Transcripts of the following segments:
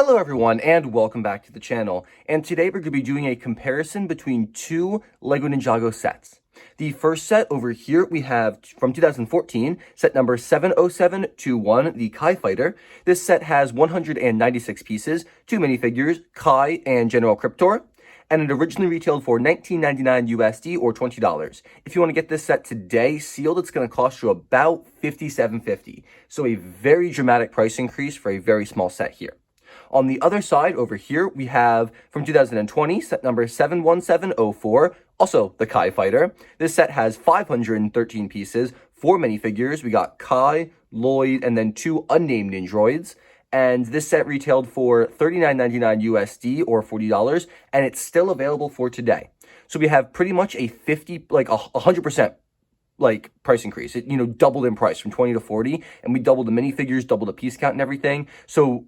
Hello everyone and welcome back to the channel, and today we're going to be doing a comparison between two LEGO Ninjago sets. The first set over here we have from 2014, set number 70721, the Kai Fighter. This set has 196 pieces, 2 minifigures, Kai and General Cryptor, and it originally retailed for $19.99 USD or $20. If you want to get this set today sealed, it's going to cost you about $57.50. So a very dramatic price increase for a very small set here. On the other side over here, we have from 2020, set number 71704, also the Kai Fighter. This set has 513 pieces, 4 minifigures. We got Kai, Lloyd, and then 2 unnamed Ninjroids. And this set retailed for $39.99 USD or $40, and it's still available for today. So we have pretty much a 100% price increase. It, doubled in price from 20 to 40, and we doubled the minifigures, doubled the piece count and everything. So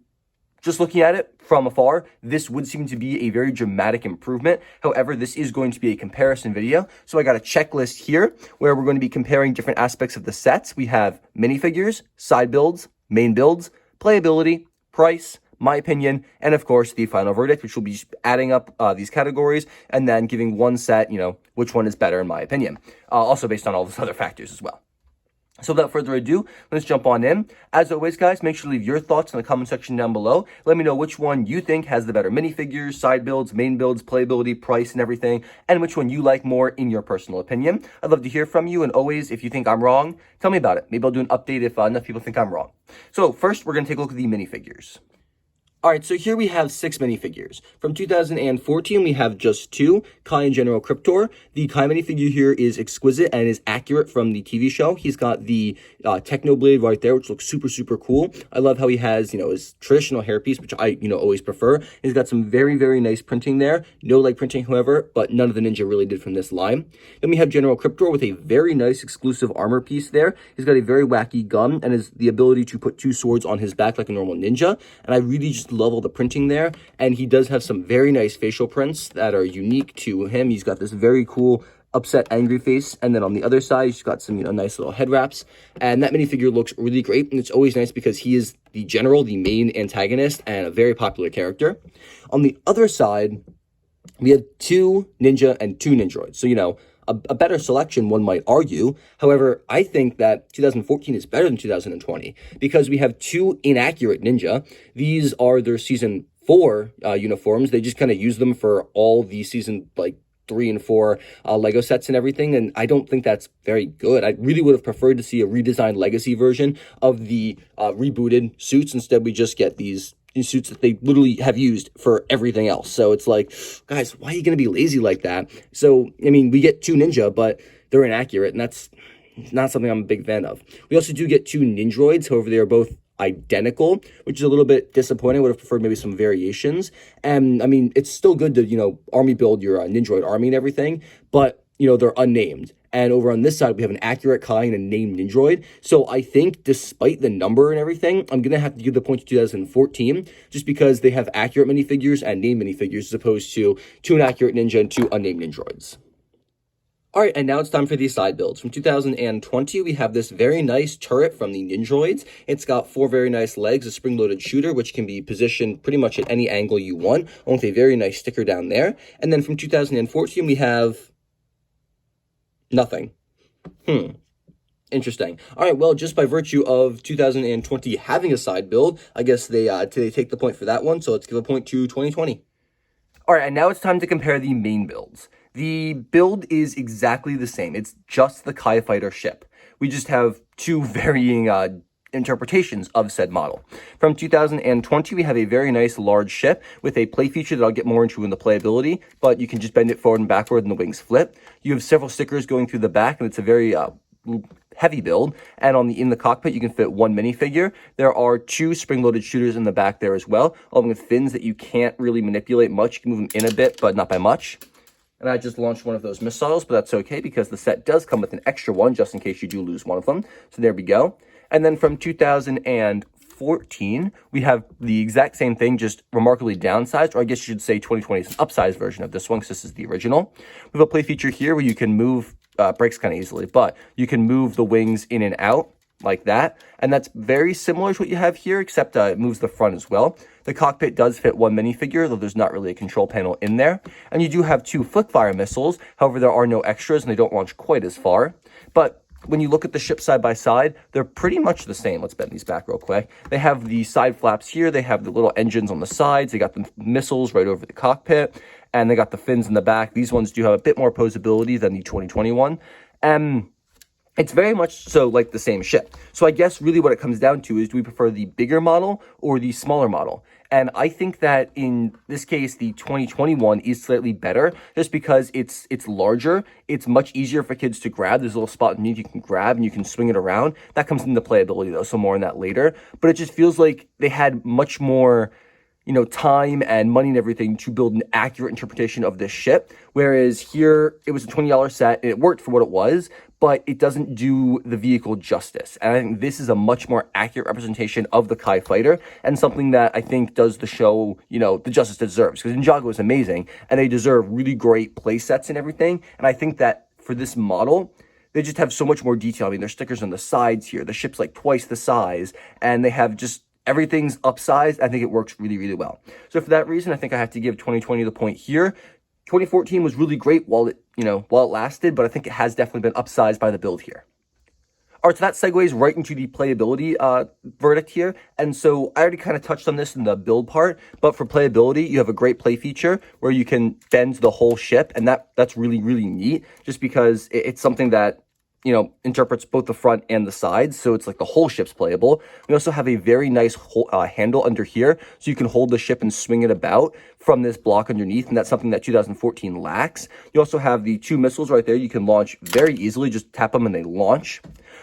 just looking at it from afar, this would seem to be a very dramatic improvement. However, this is going to be a comparison video. So I got a checklist here where we're going to be comparing different aspects of the sets. We have minifigures, side builds, main builds, playability, price, my opinion, and of course the final verdict, which will be adding up these categories and then giving one set, which one is better in my opinion. Also based on all those other factors as well. So without further ado, let's jump on in. As always, guys, make sure to leave your thoughts in the comment section down below. Let me know which one you think has the better minifigures, side builds, main builds, playability, price, and everything, and which one you like more in your personal opinion. I'd love to hear from you, and always, if you think I'm wrong, tell me about it. Maybe I'll do an update if enough people think I'm wrong. So first, we're going to take a look at the minifigures. Alright, so here we have 6 minifigures. From 2014, we have just 2, Kai and General Cryptor. The Kai minifigure here is exquisite and is accurate from the TV show. He's got the Techno Blade right there, which looks super, super cool. I love how he has, his traditional hairpiece, which I, always prefer. He's got some very, very nice printing there. No leg printing, however, but none of the Ninja really did from this line. Then we have General Cryptor with a very nice exclusive armor piece there. He's got a very wacky gun and has the ability to put 2 swords on his back like a normal ninja. And I really just love all the printing there, and he does have some very nice facial prints that are unique to him. He's got this very cool upset angry face, and then on the other side he's got some nice little head wraps, and that minifigure looks really great. And it's always nice because he is the general, the main antagonist, and a very popular character. On the other side we have 2 ninja and 2 Ninjroids, so a better selection, one might argue. However, I think that 2014 is better than 2020 because we have 2 inaccurate ninja. These are their season 4 uniforms. They just kind of use them for all the season 3 and 4 Lego sets and everything, and I don't think that's very good. I really would have preferred to see a redesigned legacy version of the rebooted suits. Instead, we just get these suits that they literally have used for everything else. So it's like, guys, why are you going to be lazy like that? So, we get 2 ninja, but they're inaccurate, and that's not something I'm a big fan of. We also do get 2 Ninjroids. However, they are both identical, which is a little bit disappointing. I would have preferred maybe some variations. And, it's still good to, army build your Ninjroid army and everything, but, they're unnamed. And over on this side, we have an accurate Kai and a named Ninjroid. So I think despite the number and everything, I'm going to have to give the point to 2014 just because they have accurate minifigures and named minifigures as opposed to 2 inaccurate ninja and 2 unnamed Ninjroids. Alright, and now it's time for these side builds. From 2020, we have this very nice turret from the Ninjroids. It's got 4 very nice legs, a spring-loaded shooter, which can be positioned pretty much at any angle you want, with a very nice sticker down there. And then from 2014, we have nothing. Interesting. All right, well, just by virtue of 2020 having a side build, I guess they take the point for that one, so let's give a point to 2020. All right, and now it's time to compare the main builds. The build is exactly the same. It's just the Kai Fighter ship. We just have 2 varying interpretations of said model. From 2020, we have a very nice large ship with a play feature that I'll get more into in the playability, but you can just bend it forward and backward and the wings flip. You have several stickers going through the back, and it's a very heavy build, and in the cockpit you can fit 1 minifigure. There are 2 spring-loaded shooters in the back there as well, along with fins that you can't really manipulate much. You can move them in a bit, but not by much. And I just launched one of those missiles, but that's okay because the set does come with an extra one just in case you do lose one of them. So there we go. And then from 2014, we have the exact same thing, just remarkably downsized, or I guess you should say 2020 is an upsized version of this one because this is the original. We have a play feature here where you can move, breaks kind of easily, but you can move the wings in and out like that. And that's very similar to what you have here, except it moves the front as well. The cockpit does fit one minifigure, though there's not really a control panel in there. And you do have two flick-fire missiles. However, there are no extras, and they don't launch quite as far. But when you look at the ship side by side, they're pretty much the same. Let's bend these back real quick. They have the side flaps here. They have the little engines on the sides. They got the missiles right over the cockpit, and they got the fins in the back. These ones do have a bit more posability than the 2021. It's very much so like the same ship. So I guess really what it comes down to is, do we prefer the bigger model or the smaller model? And I think that in this case, the 2021 is slightly better just because it's larger. It's much easier for kids to grab. There's a little spot underneath you can grab and you can swing it around. That comes into playability though, so more on that later. But it just feels like they had much more, you know, time and money and everything to build an accurate interpretation of this ship. Whereas here, it was a $20 set and it worked for what it was, but it doesn't do the vehicle justice. And I think this is a much more accurate representation of the Kai Fighter, and something that I think does the show, you know, the justice it deserves. Because Ninjago is amazing, and they deserve really great play sets and everything. And I think that for this model, they just have so much more detail. I mean, there's stickers on the sides here. The ship's like twice the size, and they have just everything's upsized. I think it works really, really well. So for that reason, I think I have to give 2020 the point here. 2014 was really great while it lasted, but I think it has definitely been upsized by the build here. All right, so that segues right into the playability verdict here. And so I already kind of touched on this in the build part, but for playability, you have a great play feature where you can bend the whole ship, and that's really, really neat, just because it's something that, you know, interprets both the front and the sides, so it's like the whole ship's playable. We also have a very nice handle under here, so you can hold the ship and swing it about from this block underneath, and that's something that 2014 lacks. You also have the two missiles right there you can launch very easily, just tap them and they launch.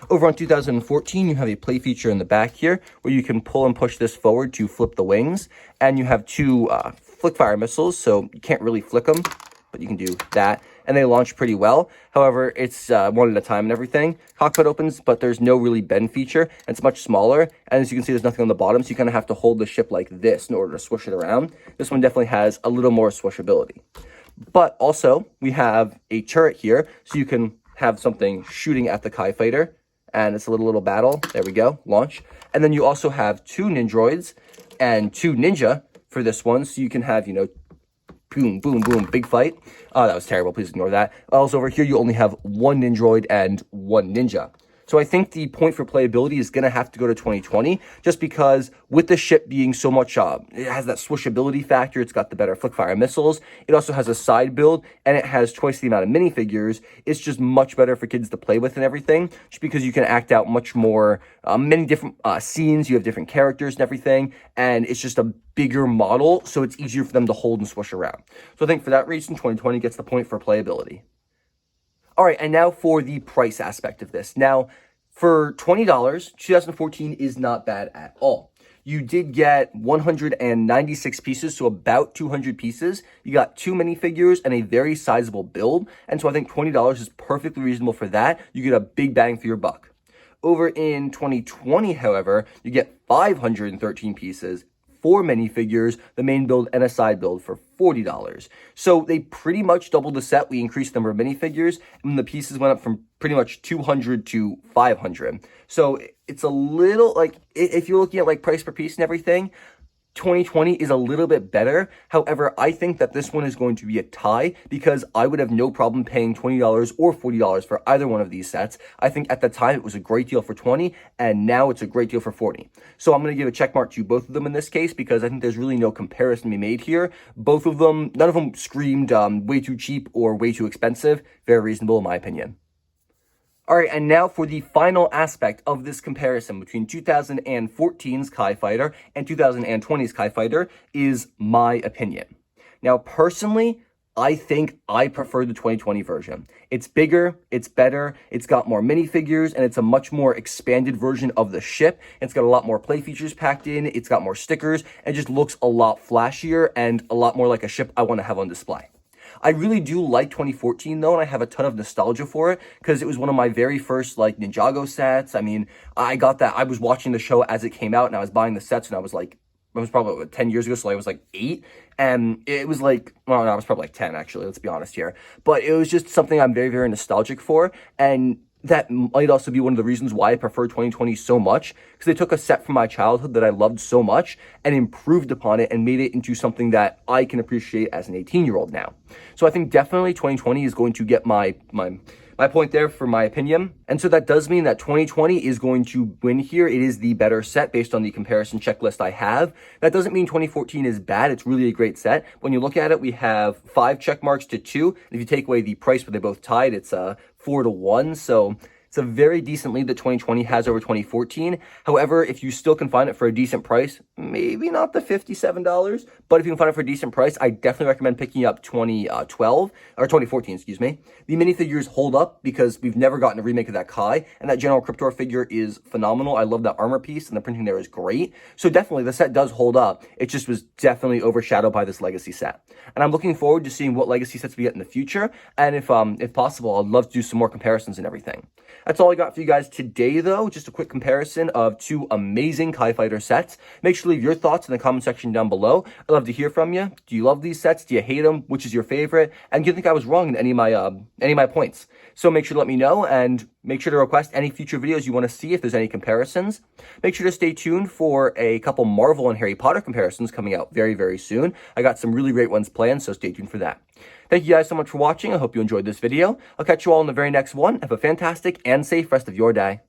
Over on 2014, you have a play feature in the back here, where you can pull and push this forward to flip the wings, and you have two flick-fire missiles, so you can't really flick them, but you can do that, and they launch pretty well. However, it's one at a time and everything. Cockpit opens, but there's no really bend feature, and it's much smaller, and as you can see, there's nothing on the bottom, so you kind of have to hold the ship like this in order to swish it around. This one definitely has a little more swishability. But also, we have a turret here, so you can have something shooting at the Kai Fighter, and it's a little battle. There we go, launch. And then you also have two Nindroids and two Ninja for this one, so you can have, you know, boom, boom, boom, big fight. That was terrible. Please ignore that. Also, over here, you only have one Nindroid and one Ninja. So I think the point for playability is going to have to go to 2020, just because with the ship being so much, it has that swishability factor. It's got the better flick-fire missiles. It also has a side build, and it has twice the amount of minifigures. It's just much better for kids to play with and everything, just because you can act out much more, many different scenes. You have different characters and everything, and it's just a bigger model, so it's easier for them to hold and swish around. So I think for that reason, 2020 gets the point for playability. All right, and now for the price aspect of this. Now, for $20, 2014 is not bad at all. You did get 196 pieces, so about 200 pieces. You got two minifigures and a very sizable build, and so I think $20 is perfectly reasonable for that. You get a big bang for your buck. Over in 2020, however, you get 513 pieces, 4 minifigures, the main build and a side build for $40. So they pretty much doubled the set. We increased the number of minifigures, and the pieces went up from pretty much 200 to 500. So it's a little, like, if you're looking at like price per piece and everything, 2020 is a little bit better. However, I think that this one is going to be a tie, because I would have no problem paying $20 or $40 for either one of these sets. I think at the time it was a great deal for 20, and now it's a great deal for 40. So I'm going to give a check mark to both of them in this case, because I think there's really no comparison to be made here. Both of them, none of them screamed way too cheap or way too expensive. Very reasonable in my opinion. All right, and now for the final aspect of this comparison between 2014's Kai Fighter and 2020's Kai Fighter is my opinion. Now, personally, I think I prefer the 2020 version. It's bigger, it's better, it's got more minifigures, and it's a much more expanded version of the ship. It's got a lot more play features packed in, it's got more stickers, and it just looks a lot flashier and a lot more like a ship I want to have on display. I really do like 2014 though, and I have a ton of nostalgia for it, because it was one of my very first like Ninjago sets. I mean, I got that, I was watching the show as it came out, and I was buying the sets, and I was like, it was probably 10 years ago, so I was like 8, and it was like, well, no, I was probably like 10 actually, let's be honest here, but it was just something I'm very, very nostalgic for, and that might also be one of the reasons why I prefer 2020 so much, because they took a set from my childhood that I loved so much and improved upon it and made it into something that I can appreciate as an 18-year-old now. So I think definitely 2020 is going to get my point there for my opinion. And so that does mean that 2020 is going to win here. It is the better set based on the comparison checklist I have. That doesn't mean 2014 is bad. It's really a great set. When you look at it, we have 5 check marks to 2. If you take away the price where they both tied, it's 4-1. So it's a very decent lead that 2020 has over 2014. However, if you still can find it for a decent price, maybe not the $57, but if you can find it for a decent price, I definitely recommend picking up 2012 or 2014, excuse me. The minifigures hold up because we've never gotten a remake of that Kai, and that General Cryptor figure is phenomenal. I love that armor piece, and the printing there is great. So definitely, the set does hold up. It just was definitely overshadowed by this Legacy set. And I'm looking forward to seeing what Legacy sets we get in the future, and if possible, I'd love to do some more comparisons and everything. That's all I got for you guys today, though. Just a quick comparison of 2 amazing Kai Fighter sets. Make sure to leave your thoughts in the comment section down below. I'd love to hear from you. Do you love these sets? Do you hate them? Which is your favorite? And do you think I was wrong in any of my points? So make sure to let me know, and make sure to request any future videos you want to see if there's any comparisons. Make sure to stay tuned for a couple Marvel and Harry Potter comparisons coming out very, very soon. I got some really great ones planned, so stay tuned for that. Thank you guys so much for watching. I hope you enjoyed this video. I'll catch you all in the very next one. Have a fantastic and safe rest of your day.